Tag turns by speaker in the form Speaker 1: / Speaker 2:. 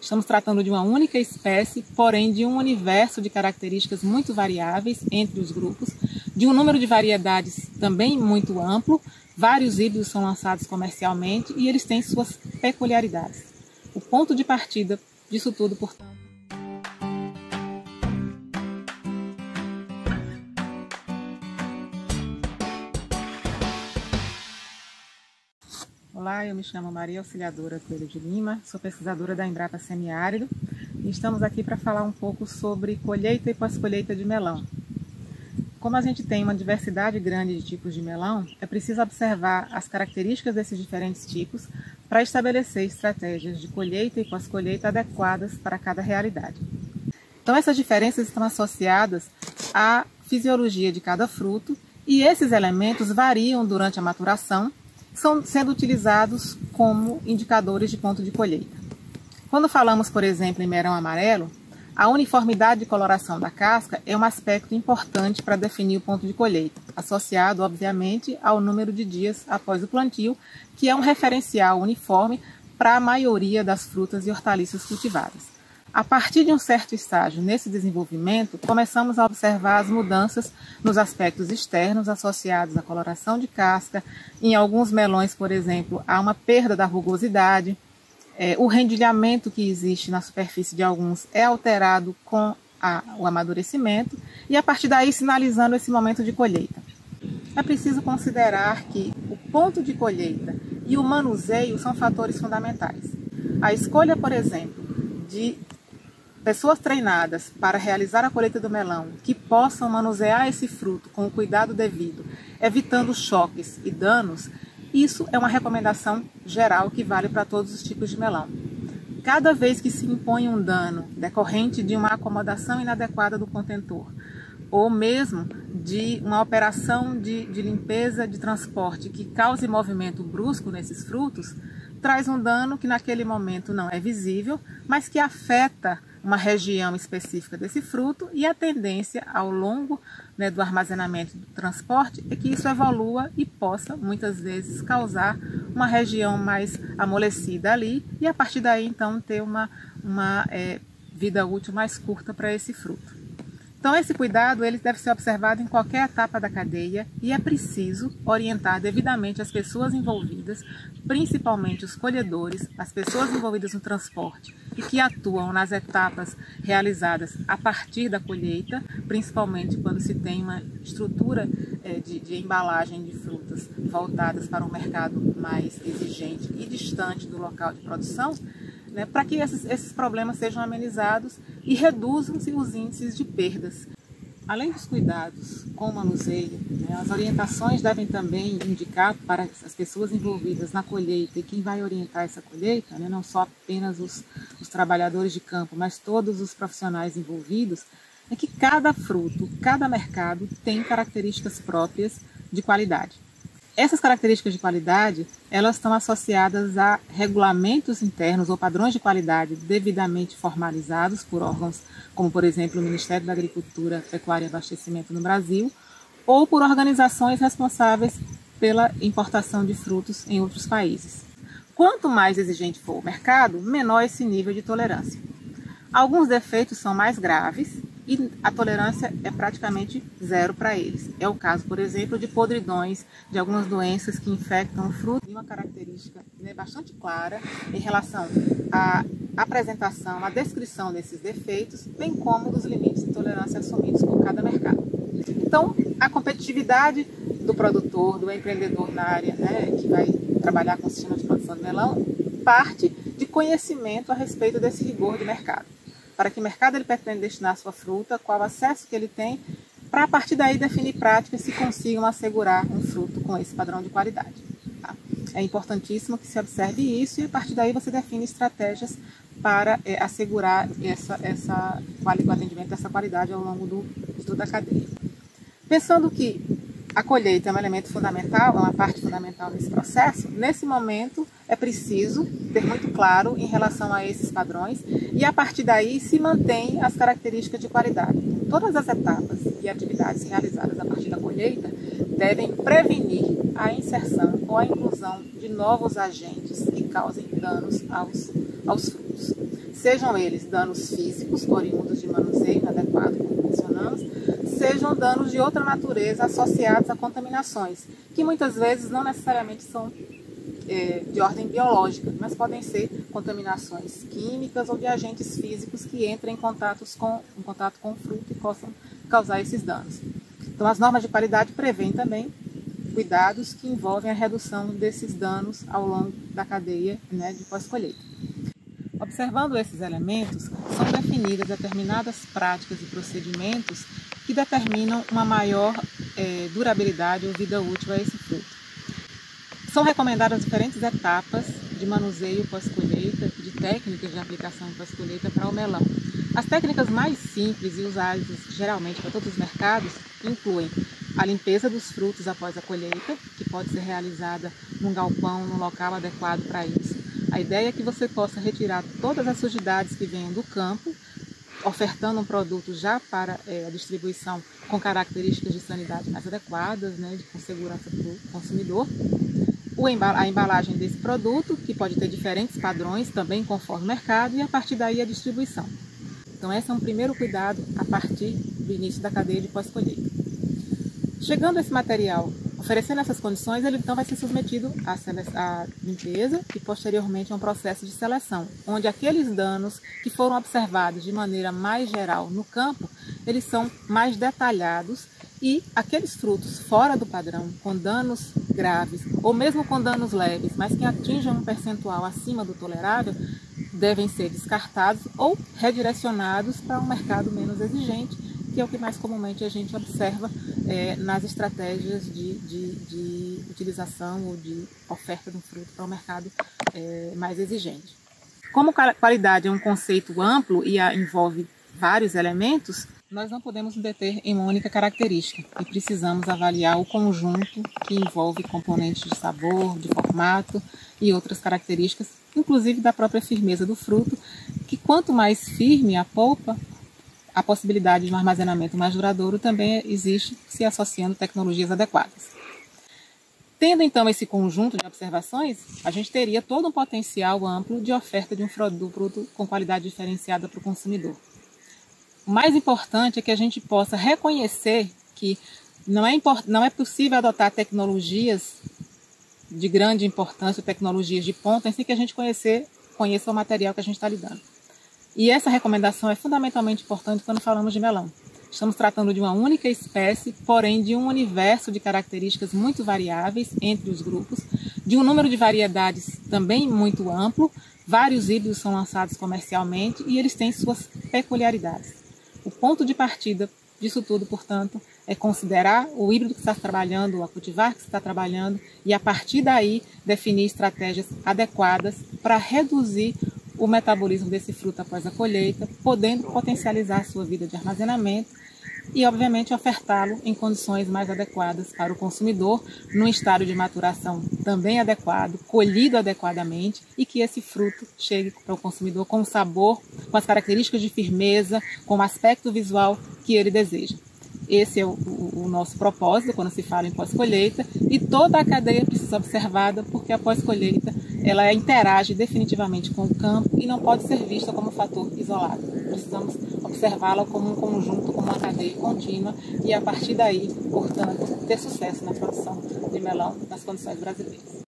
Speaker 1: Estamos tratando de uma única espécie, porém de um universo de características muito variáveis entre os grupos, de um número de variedades também muito amplo. Vários híbridos são lançados comercialmente e eles têm suas peculiaridades. O ponto de partida disso tudo, portanto, Olá, eu me chamo Maria Auxiliadora Coelho de Lima, sou pesquisadora da Embrapa Semiárido e estamos aqui para falar um pouco sobre colheita e pós-colheita de melão. Como a gente tem uma diversidade grande de tipos de melão, é preciso observar as características desses diferentes tipos para estabelecer estratégias de colheita e pós-colheita adequadas para cada realidade. Então, essas diferenças estão associadas à fisiologia de cada fruto e esses elementos variam durante a maturação, sendo utilizados como indicadores de ponto de colheita. Quando falamos, por exemplo, em melão amarelo, a uniformidade de coloração da casca é um aspecto importante para definir o ponto de colheita, associado, obviamente, ao número de dias após o plantio, que é um referencial uniforme para a maioria das frutas e hortaliças cultivadas. A partir de um certo estágio nesse desenvolvimento, começamos a observar as mudanças nos aspectos externos associados à coloração de casca. Em alguns melões, por exemplo, há uma perda da rugosidade. O rendilhamento que existe na superfície de alguns é alterado com o amadurecimento e, a partir daí, sinalizando esse momento de colheita. É preciso considerar que o ponto de colheita e o manuseio são fatores fundamentais. A escolha, por exemplo, de pessoas treinadas para realizar a colheita do melão, que possam manusear esse fruto com o cuidado devido, evitando choques e danos, isso é uma recomendação geral que vale para todos os tipos de melão. Cada vez que se impõe um dano decorrente de uma acomodação inadequada do contentor, ou mesmo de uma operação de limpeza de transporte que cause movimento brusco nesses frutos, traz um dano que naquele momento não é visível, mas que afeta uma região específica desse fruto, e a tendência ao longo do armazenamento do transporte é que isso evolua e possa muitas vezes causar uma região mais amolecida ali e a partir daí então ter uma vida útil mais curta para esse fruto. Então esse cuidado ele deve ser observado em qualquer etapa da cadeia e é preciso orientar devidamente as pessoas envolvidas, principalmente os colhedores, as pessoas envolvidas no transporte e que atuam nas etapas realizadas a partir da colheita, principalmente quando se tem uma estrutura de embalagem de frutas voltadas para um mercado mais exigente e distante do local de produção, para que esses problemas sejam amenizados e reduzam-se os índices de perdas. Além dos cuidados com o manuseio, as orientações devem também indicar para as pessoas envolvidas na colheita e quem vai orientar essa colheita, não só apenas os trabalhadores de campo, mas todos os profissionais envolvidos, é que cada fruto, cada mercado tem características próprias de qualidade. Essas características de qualidade, elas estão associadas a regulamentos internos ou padrões de qualidade devidamente formalizados por órgãos como, por exemplo, o Ministério da Agricultura, Pecuária e Abastecimento no Brasil, ou por organizações responsáveis pela importação de frutos em outros países. Quanto mais exigente for o mercado, menor esse nível de tolerância. Alguns defeitos são mais graves e a tolerância é praticamente zero para eles. É o caso, por exemplo, de podridões, de algumas doenças que infectam o fruto. E uma característica bastante clara em relação à apresentação, à descrição desses defeitos, bem como dos limites de tolerância assumidos por cada mercado. Então, a competitividade do produtor, do empreendedor na área, que vai trabalhar com o sistema de produção de melão, parte de conhecimento a respeito desse rigor de mercado. Para que mercado ele pretende destinar a sua fruta, qual o acesso que ele tem, para a partir daí definir práticas se consigam assegurar um fruto com esse padrão de qualidade. Tá? É importantíssimo que se observe isso e a partir daí você define estratégias para assegurar o atendimento dessa qualidade ao longo de toda a cadeia. Pensando que a colheita é um elemento fundamental, é uma parte fundamental nesse processo, nesse momento é preciso ter muito claro em relação a esses padrões e a partir daí se mantém as características de qualidade. Todas as etapas e atividades realizadas a partir da colheita devem prevenir a inserção ou a inclusão de novos agentes que causem danos aos frutos. sejam eles danos físicos oriundos de manuseio inadequado, como mencionamos, sejam danos de outra natureza associados a contaminações, que muitas vezes não necessariamente são de ordem biológica, mas podem ser contaminações químicas ou de agentes físicos que entram em contato com o fruto e possam causar esses danos. Então, as normas de qualidade prevêem também cuidados que envolvem a redução desses danos ao longo da cadeia, de pós-colheita. Observando esses elementos, são definidas determinadas práticas e procedimentos que determinam uma maior durabilidade ou vida útil a esse fruto. São recomendadas diferentes etapas de manuseio pós-colheita, de técnicas de aplicação pós-colheita para o melão. As técnicas mais simples e usadas geralmente para todos os mercados incluem a limpeza dos frutos após a colheita, que pode ser realizada num galpão, num local adequado para isso. A ideia é que você possa retirar todas as sujidades que venham do campo, ofertando um produto já para a distribuição com características de sanidade mais adequadas, com segurança para o consumidor. A embalagem desse produto, que pode ter diferentes padrões, também conforme o mercado, e a partir daí a distribuição. Então, esse é um primeiro cuidado a partir do início da cadeia de pós-colheita. Chegando esse material, oferecendo essas condições, ele então vai ser submetido à limpeza e posteriormente a um processo de seleção, onde aqueles danos que foram observados de maneira mais geral no campo, eles são mais detalhados e aqueles frutos fora do padrão, com danos graves ou mesmo com danos leves, mas que atinjam um percentual acima do tolerável, devem ser descartados ou redirecionados para um mercado menos exigente, que é o que mais comumente a gente observa nas estratégias de utilização ou de oferta do fruto para um mercado mais exigente. Como qualidade é um conceito amplo e envolve vários elementos, nós não podemos nos deter em uma única característica e precisamos avaliar o conjunto que envolve componentes de sabor, de formato e outras características, inclusive da própria firmeza do fruto, que quanto mais firme a polpa, a possibilidade de um armazenamento mais duradouro também existe, se associando tecnologias adequadas. Tendo então esse conjunto de observações, a gente teria todo um potencial amplo de oferta de um produto com qualidade diferenciada para o consumidor. O mais importante é que a gente possa reconhecer que não é possível adotar tecnologias de grande importância, tecnologias de ponta, sem que a gente conheça o material que a gente está lidando. E essa recomendação é fundamentalmente importante quando falamos de melão. Estamos tratando de uma única espécie, porém de um universo de características muito variáveis entre os grupos, de um número de variedades também muito amplo. Vários híbridos são lançados comercialmente e eles têm suas peculiaridades. O ponto de partida disso tudo, portanto, é considerar o híbrido que está trabalhando, a cultivar que está trabalhando e, a partir daí, definir estratégias adequadas para reduzir o metabolismo desse fruto após a colheita, podendo potencializar a sua vida de armazenamento e, obviamente, ofertá-lo em condições mais adequadas para o consumidor, num estágio de maturação também adequado, colhido adequadamente e que esse fruto chegue para o consumidor com o sabor, com as características de firmeza, com o aspecto visual que ele deseja. Esse é o nosso propósito quando se fala em pós-colheita e toda a cadeia precisa ser observada porque a pós-colheita ela interage definitivamente com o campo e não pode ser vista como um fator isolado. Precisamos observá-la como um conjunto, como uma cadeia contínua e a partir daí, portanto, ter sucesso na produção de melão nas condições brasileiras.